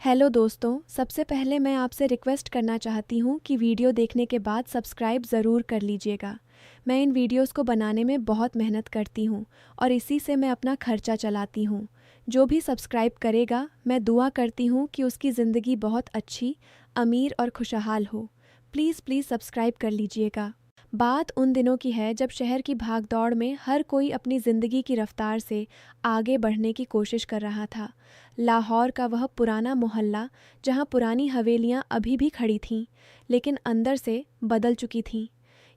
Hello दोस्तों, सबसे पहले मैं आपसे रिक्वेस्ट करना चाहती हूँ कि वीडियो देखने के बाद सब्सक्राइब ज़रूर कर लीजिएगा। मैं इन वीडियोस को बनाने में बहुत मेहनत करती हूँ और इसी से मैं अपना खर्चा चलाती हूँ। जो भी सब्सक्राइब करेगा, मैं दुआ करती हूँ कि उसकी ज़िंदगी बहुत अच्छी, अमीर और खुशहाल हो। प्लीज़ प्लीज़ सब्सक्राइब कर लीजिएगा। बात उन दिनों की है जब शहर की भागदौड़ में हर कोई अपनी ज़िंदगी की रफ्तार से आगे बढ़ने की कोशिश कर रहा था। लाहौर का वह पुराना मोहल्ला जहाँ पुरानी हवेलियाँ अभी भी खड़ी थीं, लेकिन अंदर से बदल चुकी थीं।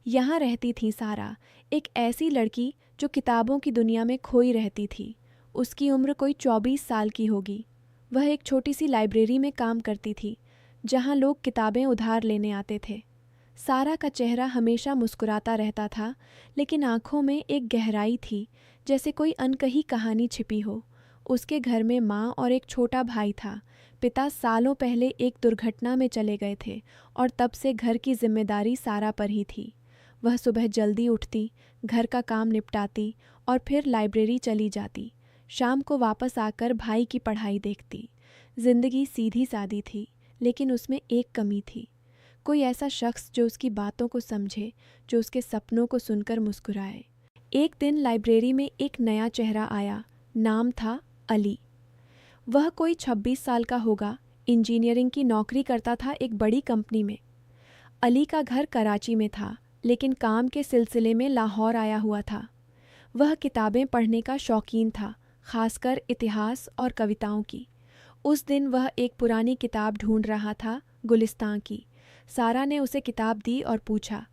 यहाँ रहती थी सारा, एक ऐसी लड़की जो किताबों की दुनिया में खोई रहती थी। उसकी उम्र कोई 24 साल की होगी। वह एक छोटी सी लाइब्रेरी में काम करती थी, जहाँ लोग किताबें उधार लेने आते थे। सारा का चेहरा हमेशा मुस्कुराता रहता था, लेकिन आंखों में एक गहराई थी, जैसे कोई अनकही कहानी छिपी हो। उसके घर में माँ और एक छोटा भाई था। पिता सालों पहले एक दुर्घटना में चले गए थे और तब से घर की जिम्मेदारी सारा पर ही थी। वह सुबह जल्दी उठती, घर का काम निपटाती और फिर लाइब्रेरी चली जाती। शाम को वापस आकर भाई की पढ़ाई देखती। जिंदगी सीधी सादी थी, लेकिन उसमें एक कमी थी। कोई ऐसा शख्स जो उसकी बातों को समझे, जो उसके सपनों को सुनकर मुस्कुराए। एक दिन लाइब्रेरी में एक नया चेहरा आया। नाम था अली। वह कोई 26 साल का होगा। इंजीनियरिंग की नौकरी करता था एक बड़ी कंपनी में। अली का घर कराची में था, लेकिन काम के सिलसिले में लाहौर आया हुआ था। वह किताबें पढ़ने का शौकीन था, खासकर इतिहास और कविताओं की। उस दिन वह एक पुरानी किताब ढूंढ रहा था, गुलिस्तां की। सारा ने उसे किताब दी और पूछा,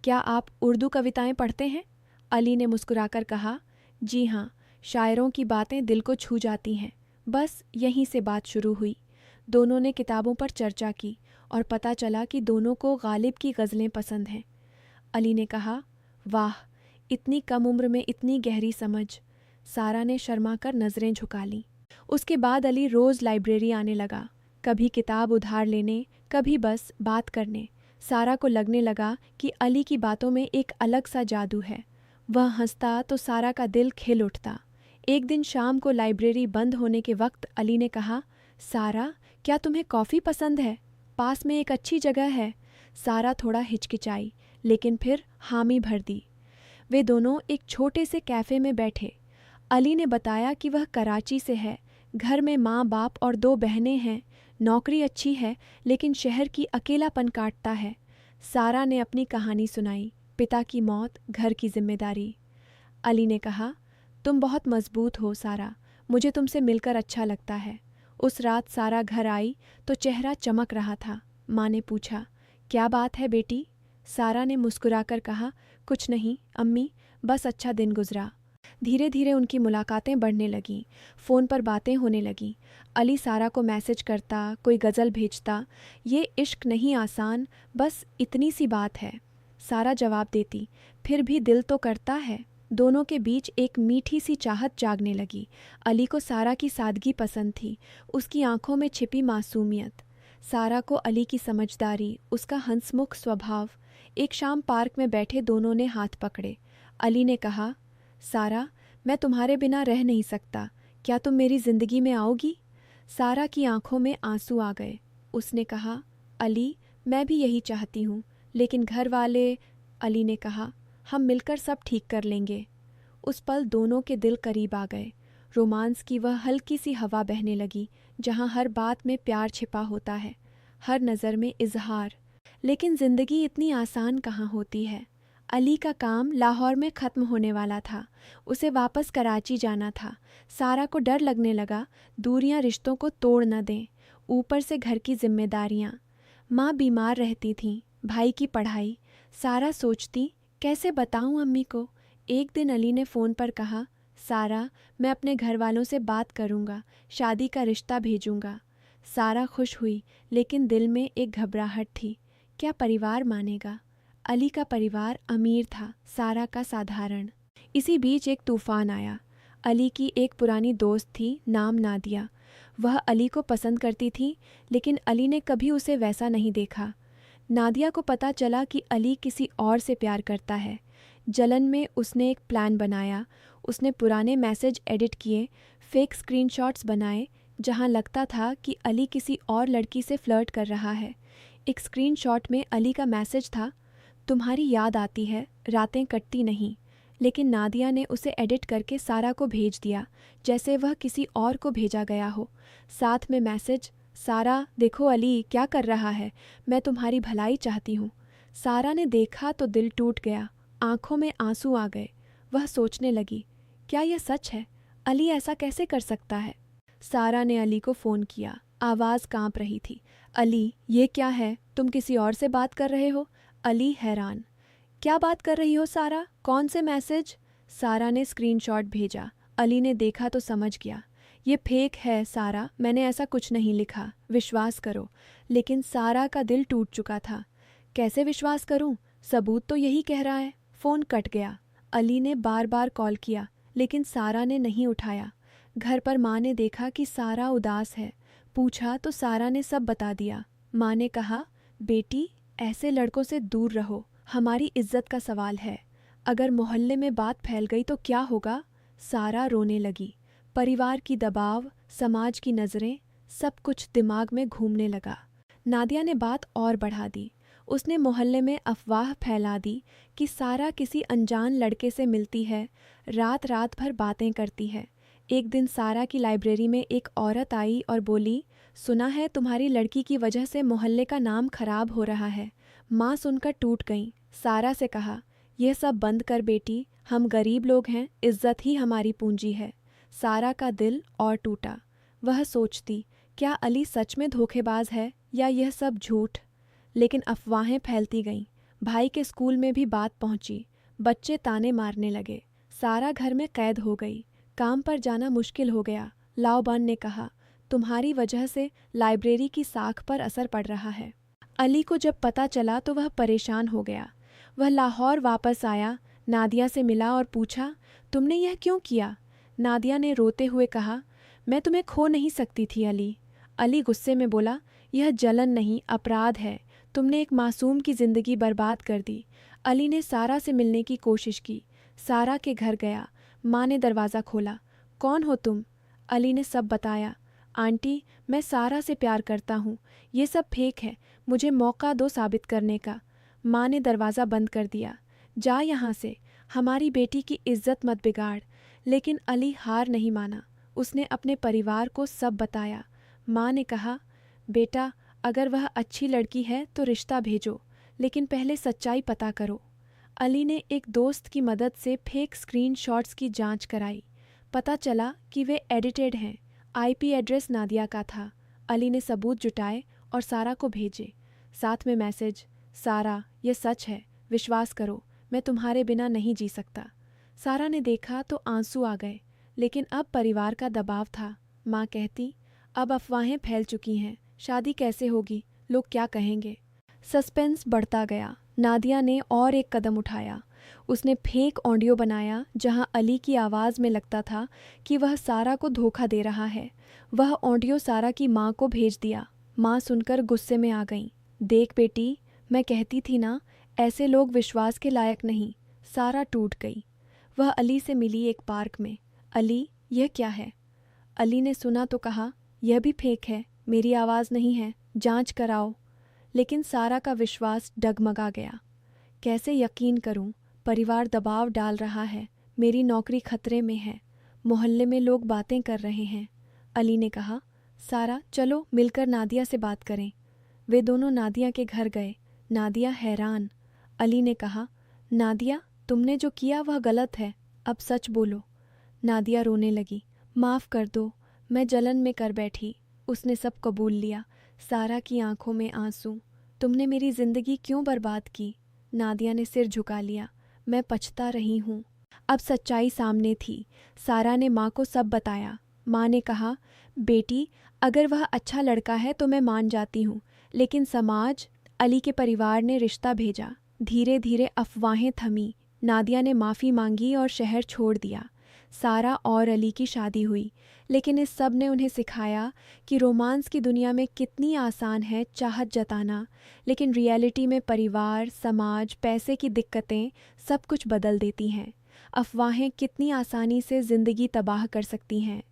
क्या आप उर्दू कविताएं पढ़ते हैं? अली ने मुस्कुराकर कहा, जी हाँ, शायरों की बातें दिल को छू जाती हैं। बस यहीं से बात शुरू हुई। दोनों ने किताबों पर चर्चा की और पता चला कि दोनों को गालिब की गज़लें पसंद हैं। अली ने कहा, वाह, इतनी कम उम्र में इतनी गहरी समझ। सारा ने शर्मा कर नज़रें झुका लीं। उसके बाद अली रोज़ लाइब्रेरी आने लगा, कभी किताब उधार लेने, कभी बस बात करने। सारा को लगने लगा कि अली की बातों में एक अलग सा जादू है। वह हंसता तो सारा का दिल खिल उठता। एक दिन शाम को लाइब्रेरी बंद होने के वक्त अली ने कहा, सारा, क्या तुम्हें कॉफ़ी पसंद है? पास में एक अच्छी जगह है। सारा थोड़ा हिचकिचाई, लेकिन फिर हामी भर दी। वे दोनों एक छोटे से कैफ़े में बैठे। अली ने बताया कि वह कराची से है। घर में माँ बाप और 2 बहनें हैं। नौकरी अच्छी है, लेकिन शहर की अकेलापन काटता है। सारा ने अपनी कहानी सुनाई, पिता की मौत, घर की जिम्मेदारी। अली ने कहा, तुम बहुत मजबूत हो सारा, मुझे तुमसे मिलकर अच्छा लगता है। उस रात सारा घर आई तो चेहरा चमक रहा था। माँ ने पूछा, क्या बात है बेटी? सारा ने मुस्कुराकर कहा, कुछ नहीं अम्मी, बस अच्छा दिन गुजरा। धीरे धीरे उनकी मुलाकातें बढ़ने लगीं, फ़ोन पर बातें होने लगीं। अली सारा को मैसेज करता, कोई गज़ल भेजता, ये इश्क नहीं आसान, बस इतनी सी बात है। सारा जवाब देती, फिर भी दिल तो करता है। दोनों के बीच एक मीठी सी चाहत जागने लगी। अली को सारा की सादगी पसंद थी, उसकी आंखों में छिपी मासूमियत। सारा को अली की समझदारी, उसका हंसमुख स्वभाव। एक शाम पार्क में बैठे दोनों ने हाथ पकड़े। अली ने कहा, सारा, मैं तुम्हारे बिना रह नहीं सकता, क्या तुम मेरी ज़िंदगी में आओगी? सारा की आंखों में आंसू आ गए। उसने कहा, अली, मैं भी यही चाहती हूँ, लेकिन घर वाले। अली ने कहा, हम मिलकर सब ठीक कर लेंगे। उस पल दोनों के दिल करीब आ गए। रोमांस की वह हल्की सी हवा बहने लगी, जहाँ हर बात में प्यार छिपा होता है, हर नज़र में इजहार। लेकिन ज़िंदगी इतनी आसान कहाँ होती है। अली का काम लाहौर में ख़त्म होने वाला था। उसे वापस कराची जाना था। सारा को डर लगने लगा, दूरियां रिश्तों को तोड़ न दें। ऊपर से घर की जिम्मेदारियां। माँ बीमार रहती थीं, भाई की पढ़ाई। सारा सोचती, कैसे बताऊं अम्मी को? एक दिन अली ने फ़ोन पर कहा, सारा, मैं अपने घर वालों से बात करूंगा, शादी का रिश्ता भेजूंगा। सारा खुश हुई, लेकिन दिल में एक घबराहट थी। क्या परिवार मानेगा? अली का परिवार अमीर था, सारा का साधारण। इसी बीच एक तूफान आया। अली की एक पुरानी दोस्त थी, नाम नादिया। वह अली को पसंद करती थी, लेकिन अली ने कभी उसे वैसा नहीं देखा। नादिया को पता चला कि अली किसी और से प्यार करता है। जलन में उसने एक प्लान बनाया। उसने पुराने मैसेज एडिट किए, फेक स्क्रीनशॉट्स बनाए, जहां लगता था कि अली किसी और लड़की से फ्लर्ट कर रहा है। एक स्क्रीनशॉट में अली का मैसेज था, तुम्हारी याद आती है, रातें कटती नहीं। लेकिन नादिया ने उसे एडिट करके सारा को भेज दिया, जैसे वह किसी और को भेजा गया हो। साथ में मैसेज, सारा देखो अली क्या कर रहा है, मैं तुम्हारी भलाई चाहती हूँ। सारा ने देखा तो दिल टूट गया, आंखों में आंसू आ गए। वह सोचने लगी, क्या यह सच है? अली ऐसा कैसे कर सकता है? सारा ने अली को फ़ोन किया, आवाज़ कांप रही थी। अली, ये क्या है, तुम किसी और से बात कर रहे हो? अली हैरान, क्या बात कर रही हो सारा, कौन से मैसेज? सारा ने स्क्रीनशॉट भेजा। अली ने देखा तो समझ गया, ये फेक है सारा, मैंने ऐसा कुछ नहीं लिखा, विश्वास करो। लेकिन सारा का दिल टूट चुका था। कैसे विश्वास करूं? सबूत तो यही कह रहा है। फ़ोन कट गया। अली ने बार बार कॉल किया, लेकिन सारा ने नहीं उठाया। घर पर माँ ने देखा कि सारा उदास है। पूछा तो सारा ने सब बता दिया। माँ ने कहा, बेटी ऐसे लड़कों से दूर रहो, हमारी इज्जत का सवाल है। अगर मोहल्ले में बात फैल गई तो क्या होगा? सारा रोने लगी। परिवार की दबाव, समाज की नज़रें, सब कुछ दिमाग में घूमने लगा। नादिया ने बात और बढ़ा दी। उसने मोहल्ले में अफवाह फैला दी कि सारा किसी अनजान लड़के से मिलती है, रात रात भर बातें करती है। एक दिन सारा की लाइब्रेरी में एक औरत आई और बोली, सुना है तुम्हारी लड़की की वजह से मोहल्ले का नाम खराब हो रहा है। माँ सुनकर टूट गईं। सारा से कहा, यह सब बंद कर बेटी, हम गरीब लोग हैं, इज्जत ही हमारी पूंजी है। सारा का दिल और टूटा। वह सोचती, क्या अली सच में धोखेबाज है या यह सब झूठ? लेकिन अफवाहें फैलती गईं। भाई के स्कूल में भी बात पहुंची। बच्चे ताने मारने लगे। सारा घर में कैद हो गई। काम पर जाना मुश्किल हो गया। लाओबान ने कहा, तुम्हारी वजह से लाइब्रेरी की साख पर असर पड़ रहा है। अली को जब पता चला तो वह परेशान हो गया। वह लाहौर वापस आया, नादिया से मिला और पूछा, तुमने यह क्यों किया? नादिया ने रोते हुए कहा, मैं तुम्हें खो नहीं सकती थी अली। अली गुस्से में बोला, यह जलन नहीं, अपराध है। तुमने एक मासूम की ज़िंदगी बर्बाद कर दी। अली ने सारा से मिलने की कोशिश की। सारा के घर गया। माँ ने दरवाज़ा खोला। कौन हो तुम? अली ने सब बताया। आंटी, मैं सारा से प्यार करता हूँ, ये सब फेक है, मुझे मौका दो साबित करने का। माँ ने दरवाज़ा बंद कर दिया। जा यहाँ से, हमारी बेटी की इज्जत मत बिगाड़। लेकिन अली हार नहीं माना। उसने अपने परिवार को सब बताया। माँ ने कहा, बेटा अगर वह अच्छी लड़की है तो रिश्ता भेजो, लेकिन पहले सच्चाई पता करो। अली ने एक दोस्त की मदद से फेक स्क्रीनशॉट्स की जांच कराई। पता चला कि वे एडिटेड हैं। आईपी एड्रेस नादिया का था। अली ने सबूत जुटाए और सारा को भेजे। साथ में मैसेज, सारा ये सच है, विश्वास करो, मैं तुम्हारे बिना नहीं जी सकता। सारा ने देखा तो आंसू आ गए, लेकिन अब परिवार का दबाव था। माँ कहती, अब अफवाहें फैल चुकी हैं, शादी कैसे होगी, लोग क्या कहेंगे? सस्पेंस बढ़ता गया। नादिया ने और एक कदम उठाया। उसने फेक ऑडियो बनाया जहां अली की आवाज़ में लगता था कि वह सारा को धोखा दे रहा है। वह ऑडियो सारा की माँ को भेज दिया। माँ सुनकर गुस्से में आ गईं। देख बेटी, मैं कहती थी ना, ऐसे लोग विश्वास के लायक नहीं। सारा टूट गई। वह अली से मिली एक पार्क में। अली, यह क्या है? अली ने सुना तो कहा, यह भी फेक है, मेरी आवाज़ नहीं है, जांच कराओ। लेकिन सारा का विश्वास डगमगा गया। कैसे यकीन करूं? परिवार दबाव डाल रहा है, मेरी नौकरी खतरे में है, मोहल्ले में लोग बातें कर रहे हैं। अली ने कहा, सारा चलो मिलकर नादिया से बात करें। वे दोनों नादिया के घर गए। नादिया हैरान। अली ने कहा, नादिया तुमने जो किया वह गलत है, अब सच बोलो। नादिया रोने लगी। माफ़ कर दो, मैं जलन में कर बैठी। उसने सब कबूल लिया। सारा की आंखों में आंसू। तुमने मेरी ज़िंदगी क्यों बर्बाद की? नादिया ने सिर झुका लिया। मैं पछता रही हूँ। अब सच्चाई सामने थी। सारा ने माँ को सब बताया। माँ ने कहा, बेटी अगर वह अच्छा लड़का है तो मैं मान जाती हूँ, लेकिन समाज, अली के परिवार ने रिश्ता भेजा। धीरे धीरे अफवाहें थमी। नादिया ने माफ़ी मांगी और शहर छोड़ दिया। सारा और अली की शादी हुई, लेकिन इस सब ने उन्हें सिखाया कि रोमांस की दुनिया में कितनी आसान है चाहत जताना, लेकिन रियलिटी में परिवार, समाज, पैसे की दिक्कतें सब कुछ बदल देती हैं। अफवाहें कितनी आसानी से ज़िंदगी तबाह कर सकती हैं।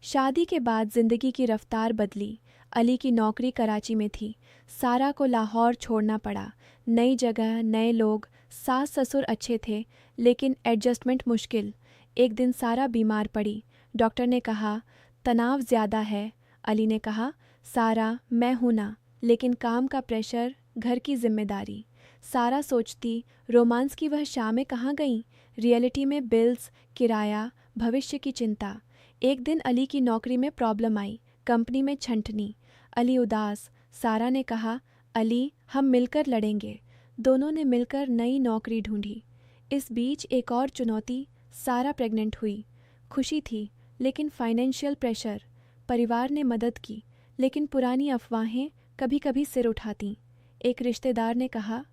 शादी के बाद जिंदगी की रफ्तार बदली। अली की नौकरी कराची में थी। सारा को लाहौर छोड़ना पड़ा। नई जगह, नए लोग। सास ससुर अच्छे थे, लेकिन एडजस्टमेंट मुश्किल। एक दिन सारा बीमार पड़ी। डॉक्टर ने कहा तनाव ज़्यादा है। अली ने कहा सारा, मैं हूं ना, लेकिन काम का प्रेशर, घर की जिम्मेदारी। सारा सोचती रोमांस की वह शामें कहाँ गईं। रियलिटी में बिल्स, किराया, भविष्य की चिंता। एक दिन अली की नौकरी में प्रॉब्लम आई। कंपनी में छंटनी। अली उदास। सारा ने कहा अली, हम मिलकर लड़ेंगे। दोनों ने मिलकर नई नौकरी ढूंढी। इस बीच एक और चुनौती, सारा प्रेग्नेंट हुई। खुशी थी, लेकिन फाइनेंशियल प्रेशर। परिवार ने मदद की, लेकिन पुरानी अफवाहें कभी कभी सिर उठातीं। एक रिश्तेदार ने कहा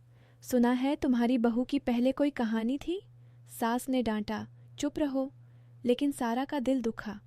सुना है तुम्हारी बहू की पहले कोई कहानी थी। सास ने डांटा चुप रहो, लेकिन सारा का दिल दुखा।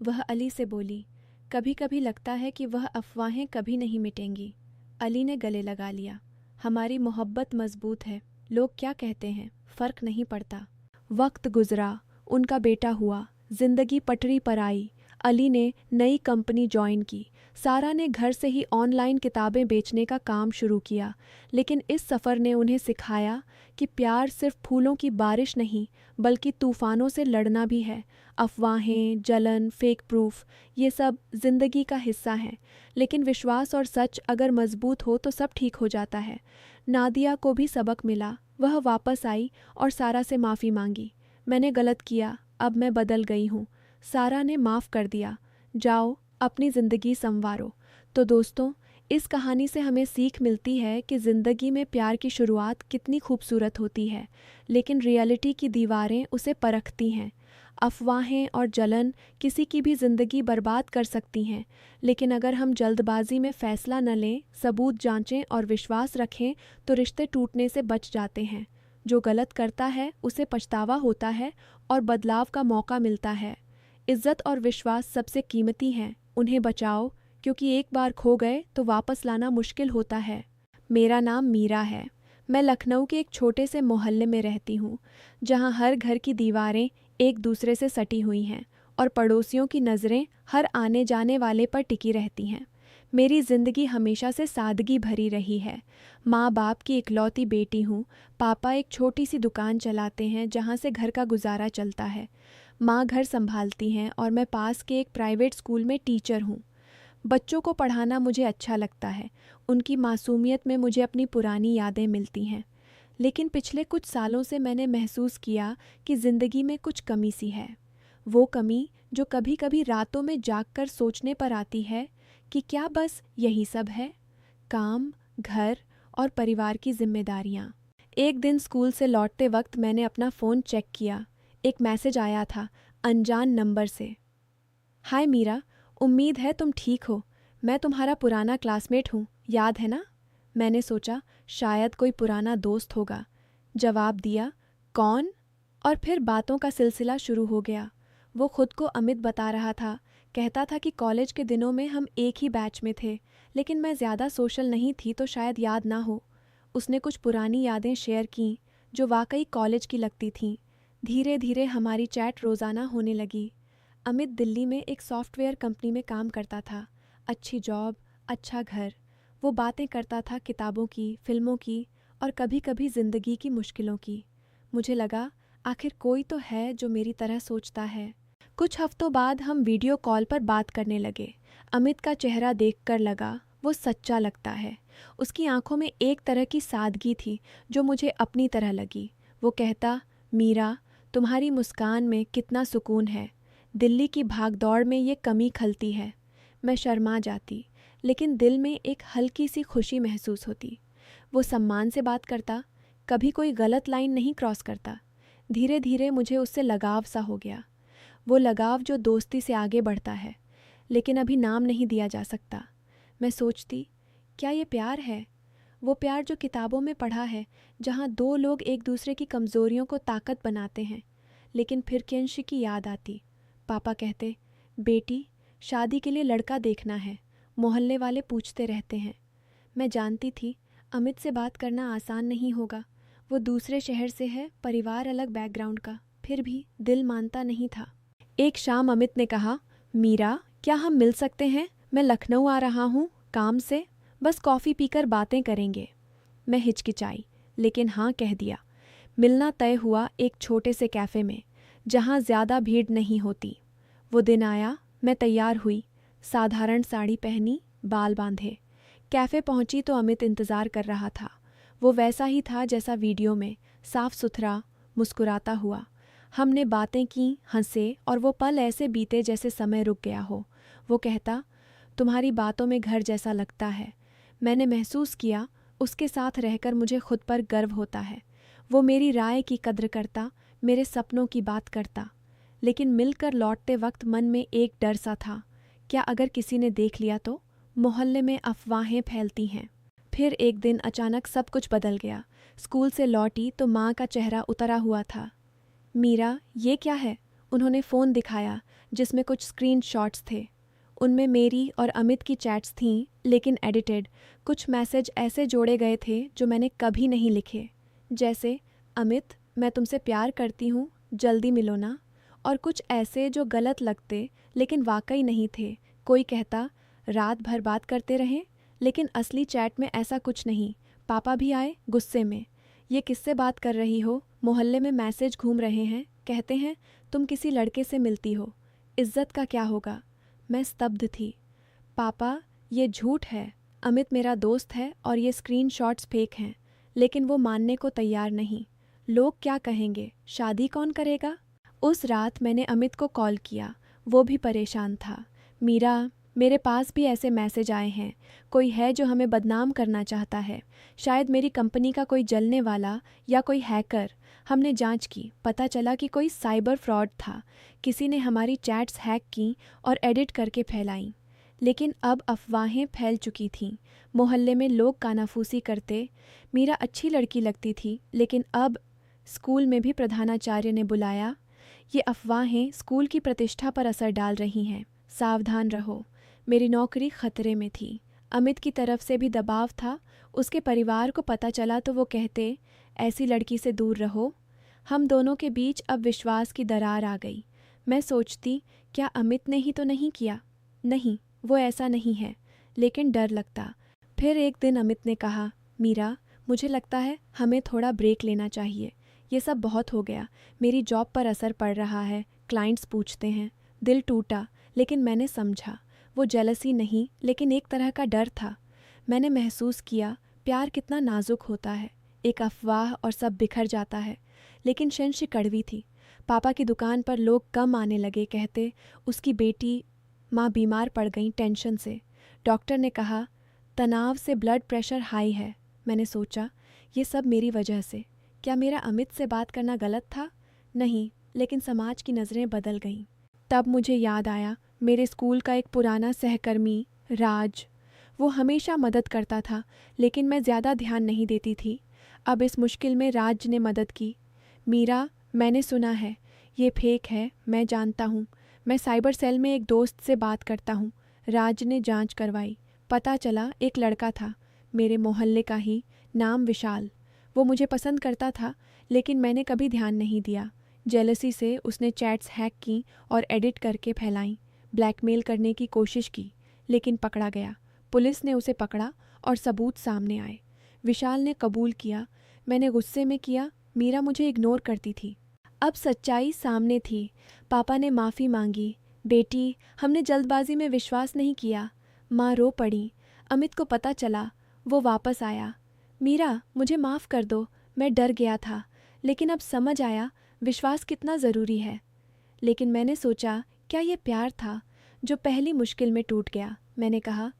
वह अली से बोली कभी कभी लगता है कि वह अफवाहें कभी नहीं मिटेंगी। अली ने गले लगा लिया। हमारी मोहब्बत मजबूत है, लोग क्या कहते हैं फ़र्क नहीं पड़ता। वक्त गुजरा, उनका बेटा हुआ, जिंदगी पटरी पर आई। अली ने नई कंपनी ज्वाइन की। सारा ने घर से ही ऑनलाइन किताबें बेचने का काम शुरू किया। लेकिन इस सफ़र ने उन्हें सिखाया कि प्यार सिर्फ फूलों की बारिश नहीं, बल्कि तूफ़ानों से लड़ना भी है। अफवाहें, जलन, फेक प्रूफ, ये सब ज़िंदगी का हिस्सा हैं। लेकिन विश्वास और सच अगर मजबूत हो तो सब ठीक हो जाता है। नादिया को भी सबक मिला। वह वापस आई और सारा से माफ़ी मांगी। मैंने गलत किया, अब मैं बदल गई हूँ। सारा ने माफ़ कर दिया। जाओ, अपनी ज़िंदगी संवारो। तो दोस्तों, इस कहानी से हमें सीख मिलती है कि ज़िंदगी में प्यार की शुरुआत कितनी खूबसूरत होती है, लेकिन रियलिटी की दीवारें उसे परखती हैं। अफवाहें और जलन किसी की भी ज़िंदगी बर्बाद कर सकती हैं, लेकिन अगर हम जल्दबाजी में फ़ैसला न लें, सबूत जांचें और विश्वास रखें, तो रिश्ते टूटने से बच जाते हैं। जो गलत करता है उसे पछतावा होता है और बदलाव का मौका मिलता है। इज्जत और विश्वास सबसे कीमती हैं, उन्हें बचाओ, क्योंकि एक बार खो गए तो वापस लाना मुश्किल होता है। मेरा नाम मीरा है। मैं लखनऊ के एक छोटे से मोहल्ले में रहती हूँ, जहाँ हर घर की दीवारें एक दूसरे से सटी हुई हैं और पड़ोसियों की नज़रें हर आने जाने वाले पर टिकी रहती हैं। मेरी ज़िंदगी हमेशा से सादगी भरी रही है। माँ बाप की इकलौती बेटी हूँ। पापा एक छोटी सी दुकान चलाते हैं, जहाँ से घर का गुजारा चलता है। माँ घर संभालती हैं और मैं पास के एक प्राइवेट स्कूल में टीचर हूँ। बच्चों को पढ़ाना मुझे अच्छा लगता है। उनकी मासूमियत में मुझे अपनी पुरानी यादें मिलती हैं। लेकिन पिछले कुछ सालों से मैंने महसूस किया कि ज़िंदगी में कुछ कमी सी है। वो कमी जो कभी कभी रातों में जागकर सोचने पर आती है कि क्या बस यही सब है, काम, घर और परिवार की जिम्मेदारियाँ। एक दिन स्कूल से लौटते वक्त मैंने अपना फ़ोन चेक किया। एक मैसेज आया था, अनजान नंबर से। हाय मीरा, उम्मीद है तुम ठीक हो। मैं तुम्हारा पुराना क्लासमेट हूँ, याद है ना? मैंने सोचा शायद कोई पुराना दोस्त होगा। जवाब दिया, कौन? और फिर बातों का सिलसिला शुरू हो गया। वो खुद को अमित बता रहा था। कहता था कि कॉलेज के दिनों में हम एक ही बैच में थे, लेकिन मैं ज़्यादा सोशल नहीं थी तो शायद याद ना हो। उसने कुछ पुरानी यादें शेयर कीं जो वाकई कॉलेज की लगती थीं। धीरे धीरे हमारी चैट रोज़ाना होने लगी। अमित दिल्ली में एक सॉफ्टवेयर कंपनी में काम करता था। अच्छी जॉब, अच्छा घर। वो बातें करता था किताबों की, फिल्मों की और कभी कभी ज़िंदगी की मुश्किलों की। मुझे लगा आखिर कोई तो है जो मेरी तरह सोचता है। कुछ हफ्तों बाद हम वीडियो कॉल पर बात करने लगे। अमित का चेहरा देखकर लगा वो सच्चा लगता है। उसकी आंखों में एक तरह की सादगी थी जो मुझे अपनी तरह लगी। वो कहता, मीरा, तुम्हारी मुस्कान में कितना सुकून है। दिल्ली की भागदौड़ में ये कमी खलती है। मैं शर्मा जाती, लेकिन दिल में एक हल्की सी खुशी महसूस होती। वो सम्मान से बात करता, कभी कोई गलत लाइन नहीं क्रॉस करता। धीरे धीरे मुझे उससे लगाव सा हो गया। वो लगाव जो दोस्ती से आगे बढ़ता है, लेकिन अभी नाम नहीं दिया जा सकता। मैं सोचती, क्या ये प्यार है? वो प्यार जो किताबों में पढ़ा है, जहाँ दो लोग एक दूसरे की कमज़ोरियों को ताकत बनाते हैं। लेकिन फिर किंशी की याद आती। पापा कहते, बेटी, शादी के लिए लड़का देखना है, मोहल्ले वाले पूछते रहते हैं। मैं जानती थी अमित से बात करना आसान नहीं होगा। वो दूसरे शहर से है, परिवार अलग बैकग्राउंड का, फिर भी दिल मानता नहीं था। एक शाम अमित ने कहा, मीरा, क्या हम मिल सकते हैं? मैं लखनऊ आ रहा हूँ काम से, बस कॉफ़ी पीकर बातें करेंगे। मैं हिचकिचाई, लेकिन हाँ कह दिया। मिलना तय हुआ एक छोटे से कैफ़े में, जहाँ ज़्यादा भीड़ नहीं होती। वो दिन आया, मैं तैयार हुई, साधारण साड़ी पहनी, बाल बांधे। कैफ़े पहुंची तो अमित इंतज़ार कर रहा था। वो वैसा ही था जैसा वीडियो में, साफ सुथरा, मुस्कुराता हुआ। हमने बातें की, हंसे, और वो पल ऐसे बीते जैसे समय रुक गया हो। वो कहता, तुम्हारी बातों में घर जैसा लगता है। मैंने महसूस किया, उसके साथ रहकर मुझे खुद पर गर्व होता है। वो मेरी राय की कद्र करता, मेरे सपनों की बात करता। लेकिन मिलकर लौटते वक्त मन में एक डर सा था, क्या अगर किसी ने देख लिया तो? मोहल्ले में अफवाहें फैलती हैं। फिर एक दिन अचानक सब कुछ बदल गया। स्कूल से लौटी तो माँ का चेहरा उतरा हुआ था। मीरा, ये क्या है? उन्होंने फ़ोन दिखाया, जिसमें कुछ स्क्रीनशॉट्स थे। उनमें मेरी और अमित की चैट्स थीं, लेकिन एडिटेड। कुछ मैसेज ऐसे जोड़े गए थे जो मैंने कभी नहीं लिखे, जैसे, अमित, मैं तुमसे प्यार करती हूँ, जल्दी मिलो ना। और कुछ ऐसे जो गलत लगते लेकिन वाकई नहीं थे। कोई कहता, रात भर बात करते रहें, लेकिन असली चैट में ऐसा कुछ नहीं। पापा भी आए गुस्से में, ये किससे बात कर रही हो? मोहल्ले में मैसेज घूम रहे हैं, कहते हैं तुम किसी लड़के से मिलती हो। इज्जत का क्या होगा? मैं स्तब्ध थी। पापा, ये झूठ है। अमित मेरा दोस्त है और ये स्क्रीनशॉट्स फेक हैं। लेकिन वो मानने को तैयार नहीं। लोग क्या कहेंगे? शादी कौन करेगा? उस रात मैंने अमित को कॉल किया। वो भी परेशान था। मीरा, मेरे पास भी ऐसे मैसेज आए हैं। कोई है जो हमें बदनाम करना चाहता है। शायद मेरी कंपनी का कोई जलने वाला या कोई हैकर। हमने जांच की, पता चला कि कोई साइबर फ्रॉड था। किसी ने हमारी चैट्स हैक की और एडिट करके फैलाईं। लेकिन अब अफवाहें फैल चुकी थीं। मोहल्ले में लोग कानाफूसी करते। मीरा अच्छी लड़की लगती थी, लेकिन अब स्कूल में भी प्रधानाचार्य ने बुलाया। ये अफवाहें स्कूल की प्रतिष्ठा पर असर डाल रही हैं, सावधान रहो। मेरी नौकरी खतरे में थी। अमित की तरफ से भी दबाव था। उसके परिवार को पता चला तो वो कहते, ऐसी लड़की से दूर रहो। हम दोनों के बीच अब विश्वास की दरार आ गई। मैं सोचती, क्या अमित ने ही तो नहीं किया? नहीं, वो ऐसा नहीं है, लेकिन डर लगता। फिर एक दिन अमित ने कहा, मीरा, मुझे लगता है हमें थोड़ा ब्रेक लेना चाहिए। ये सब बहुत हो गया। मेरी जॉब पर असर पड़ रहा है, क्लाइंट्स पूछते हैं। दिल टूटा, लेकिन मैंने समझा वो जेलसी नहीं, लेकिन एक तरह का डर था। मैंने महसूस किया प्यार कितना नाजुक होता है। एक अफवाह और सब बिखर जाता है। लेकिन शंश कड़वी थी। पापा की दुकान पर लोग कम आने लगे। कहते, उसकी बेटी माँ बीमार पड़ गई टेंशन से। डॉक्टर ने कहा, तनाव से ब्लड प्रेशर हाई है। मैंने सोचा, ये सब मेरी वजह से। क्या मेरा अमित से बात करना गलत था? नहीं, लेकिन समाज की नज़रें बदल गईं। तब मुझे याद आया, मेरे स्कूल का एक पुराना सहकर्मी राज। वो हमेशा मदद करता था, लेकिन मैं ज़्यादा ध्यान नहीं देती थी। अब इस मुश्किल में राज ने मदद की। मीरा, मैंने सुना है, ये फेक है, मैं जानता हूँ। मैं साइबर सेल में एक दोस्त से बात करता हूँ। राज ने जांच करवाई। पता चला एक लड़का था, मेरे मोहल्ले का ही, नाम विशाल। वो मुझे पसंद करता था, लेकिन मैंने कभी ध्यान नहीं दिया। जेलसी से उसने चैट्स हैक की और एडिट करके फैलाईं। ब्लैकमेल करने की कोशिश की, लेकिन पकड़ा गया। पुलिस ने उसे पकड़ा और सबूत सामने आए। विशाल ने कबूल किया। मैंने गुस्से में किया, मीरा मुझे इग्नोर करती थी। अब सच्चाई सामने थी। पापा ने माफ़ी मांगी। बेटी, हमने जल्दबाजी में विश्वास नहीं किया। माँ रो पड़ी। अमित को पता चला, वो वापस आया। मीरा, मुझे माफ़ कर दो, मैं डर गया था। लेकिन अब समझ आया विश्वास कितना ज़रूरी है। लेकिन मैंने सोचा, क्या ये प्यार था जो पहली मुश्किल में टूट गया? मैंने कहा,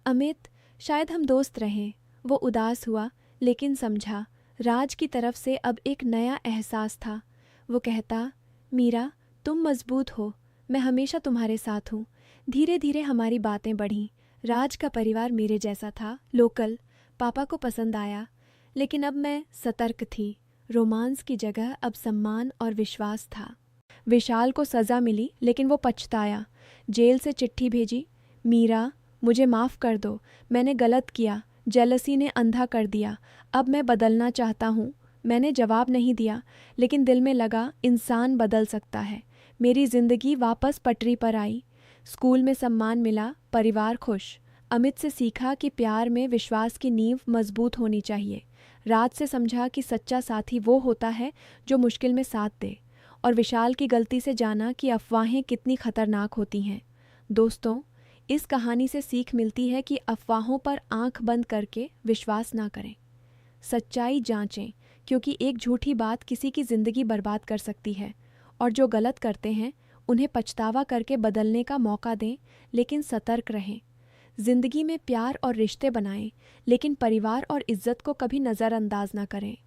अमित, शायद हम दोस्त रहें। वो उदास हुआ, लेकिन समझा। राज की तरफ से अब एक नया एहसास था। वो कहता, मीरा, तुम मजबूत हो, मैं हमेशा तुम्हारे साथ हूँ। धीरे धीरे हमारी बातें बढ़ीं। राज का परिवार मेरे जैसा था, लोकल। पापा को पसंद आया, लेकिन अब मैं सतर्क थी। रोमांस की जगह अब सम्मान और विश्वास था। विशाल को सज़ा मिली, लेकिन वो पछताया। जेल से चिट्ठी भेजी, मीरा, मुझे माफ़ कर दो, मैंने गलत किया। जेलसी ने अंधा कर दिया। अब मैं बदलना चाहता हूँ। मैंने जवाब नहीं दिया, लेकिन दिल में लगा, इंसान बदल सकता है। मेरी ज़िंदगी वापस पटरी पर आई। स्कूल में सम्मान मिला, परिवार खुश। अमित से सीखा कि प्यार में विश्वास की नींव मजबूत होनी चाहिए। राज से समझा कि सच्चा साथी वो होता है जो मुश्किल में साथ दे। और विशाल की गलती से जाना कि अफवाहें कितनी खतरनाक होती हैं। दोस्तों, इस कहानी से सीख मिलती है कि अफवाहों पर आंख बंद करके विश्वास ना करें। सच्चाई जांचें, क्योंकि एक झूठी बात किसी की ज़िंदगी बर्बाद कर सकती है। और जो गलत करते हैं उन्हें पछतावा करके बदलने का मौका दें, लेकिन सतर्क रहें। ज़िंदगी में प्यार और रिश्ते बनाएं, लेकिन परिवार और इज्जत को कभी नज़रअंदाज ना करें।